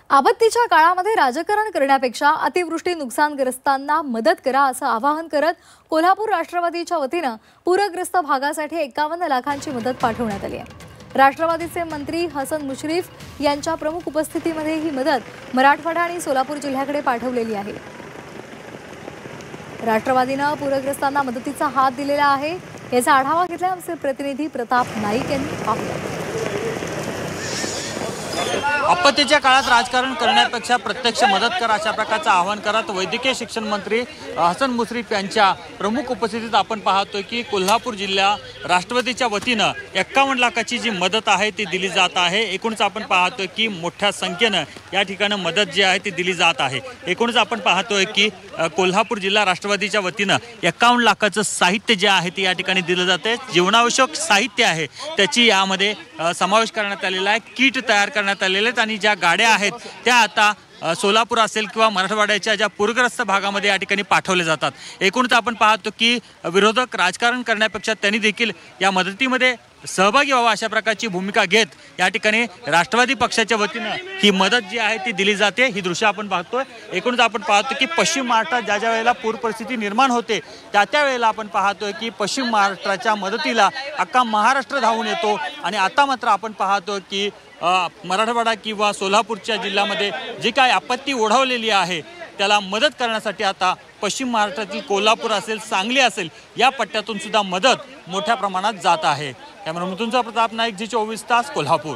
आपत्तीच्या काळामध्ये राजकारण करण्यापेक्षा अतिवृष्टी नुकसानग्रस्तांना मदत करा असं आवाहन करत कोल्हापूर राष्ट्रवादीच्या वतीनं पूरग्रस्त भागासाठी 51 लाखांची मदत पाठवण्यात आली आहे। राष्ट्रवादीचे मंत्री हसन मुश्रीफ यांच्या प्रमुख उपस्थितीमध्ये ही मदत मराठवाडा आणि सोलापूर जिल्ह्याकडे पाठवलेली आहे। राष्ट्रवादीनं पूरग्रस्तांना मदतीचा हात दिलेला आहे। याचा आढावा घेतला आमचे प्रतिनिधी प्रताप नाईक यांनी। पाहूया। आपत्तीच्या काळात राजकारण करण्यापेक्षा प्रत्यक्ष मदत करा अशा प्रकारचं आवाहन करत वैद्यकीय शिक्षण मंत्री हसन मुश्रीफ यांच्या प्रमुख उपस्थितीत आपण पाहतोय की कोल्हापूर जिल्हा राष्ट्रवादीच्या वतीनं 51 लाखाची जी मदत आहे ती दिली जात आहे। एकूणच आपण पाहतोय की मोठ्या संख्येनं या ठिकाणी मदत जी आहे ती दिली जात आहे। एकूणच आपण पाहतोय की कोल्हापूर जिल्हा राष्ट्रवादीच्या वतीनं 51 लाखाचं साहित्य जे आहे ते या ठिकाणी दिलं जाते। जीवनावश्यक साहित्य आहे त्याची यामध्ये समावेश करण्यात आलेला आहे। किट तयार करण्यात आलेले आहेत आणि ज्या गाड्या आहेत त्या आता सोलापूर असेल किंवा मराठवाड्याच्या ज्या पूरग्रस्त भागामध्ये या ठिकाणी पाठवले जातात। एकूणच आपण पाहतो की विरोधक राजकारण करण्यापेक्षा त्यांनी देखील या मदतीमध्ये सहभागी व्हावा अशा प्रकारची भूमिका घेत या ठिकाणी राष्ट्रवादी पक्षाच्या वतीनं ही मदत जी आहे ती दिली जाते। ही दृश्य आपण पाहतोय। एकूणच आपण पाहतो की पश्चिम महाराष्ट्रात ज्या वेळेला पूर परिस्थिती निर्माण होते त्या वेळेला आपण पाहतोय की पश्चिम महाराष्ट्राच्या मदतीला अख्खा महाराष्ट्र धावून येतो आणि आता मात्र आपण पाहतो की मराठवाडा किंवा सोलापूरच्या जिल्ह्यामध्ये जी काय आपत्ती ओढवलेली आहे त्याला मदत करण्यासाठी आता पश्चिम महाराष्ट्रातील कोल्हापूर असेल, सांगली असेल या पट्ट्यातून सुद्धा मदत मोठ्या प्रमाणात जात आहे। कॅमेरामन तुमचा प्रताप नाईक, जी 24 तास, कोल्हापूर।